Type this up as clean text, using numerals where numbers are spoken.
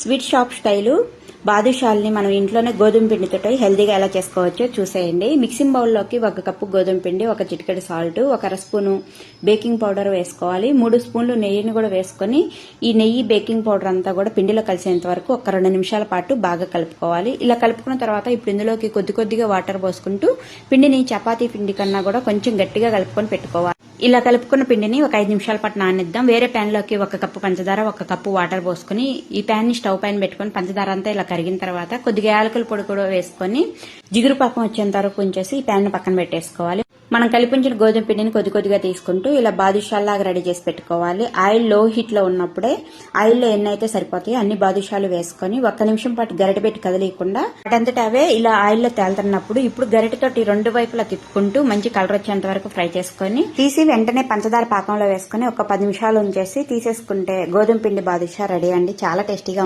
Sweet shop style బాదుషాల్ని మనం ఇంట్లోనే గోధుమ పిండితో హెల్దీగా ఎలా చేసుకోవచ్చో చూసేయండి. మిక్సింగ్ బౌల్లోకి 1 కప్పు గోధుమ పిండి, 1 చిటికెడు సాల్ట్, 1 అర స్పూను బేకింగ్ పౌడర్ వేసుకోవాలి. 3 స్పూన్లు నెయ్యిని కూడా వేసుకొని ఈ నెయ్యి బేకింగ్ పౌడర్ అంతా కూడా పిండిలో కలిసేంత వరకు ఒక 2 నిమిషాల పాటు బాగా కలుపుకోవాలి. ఇలా కలుపుకున్న తర్వాత ఇప్పుడు ఇందులోకి కొద్దిగా వాటర్ పోసుకుంటూ పిండిని చపాతీ పిండి కన్నా కూడా కొంచెం గట్టిగా కలుపుకొని పెట్టుకోవాలి. ఇలా కలుపుకున్న పిండిని ఒక 5 నిమిషాల పాటు నానిద్దాం. వేరే ప్యాన్ లోకి 1 కప్పు పంచదార, 1 కప్పు వాటర్ పోసుకుని ఈ ప్యాన్ ని స్టవ్ పైన పెట్టుకుని పంచదార అంతా ఇలా కరిగిన తర్వాత కొద్దిగా యాలకుల పొడి కూడా వేసుకొని జిగురు పాకం వచ్చేంత వరకు ఉంచేసి ఈ ప్యాన్ ని పక్కన పెట్టేసుకోవాలి. మనం కలిపించిన గోధుమ పిండిని కొద్దిగా తీసుకుంటూ ఇలా బాదుషాల్లాగా రెడీ చేసి పెట్టుకోవాలి. ఆయిల్ లో హీట్ లో ఉన్నప్పుడే ఆయిల్లో ఎన్ని అయితే సరిపోతాయో అన్ని బాదుషాలు వేసుకొని 1 నిమిషం పాటు గరిటె పెట్టి కదలియకుండా వాటంతట అవే ఇలా ఆయిల్లో తేలుతున్నప్పుడు ఇప్పుడు గరిటెతోటి 2 వైపులా తిప్పుకుంటూ మంచి కలర్ వచ్చేంత వరకు ఫ్రై చేసుకొని తీసి వెంటనే పంచదార పాకంలో వేసుకుని ఒక 10 నిమిషాలు ఉంచేసి తీసేసుకుంటే గోధుమ పిండి బాదుషా రెడీ అండి. చాలా టేస్టీగా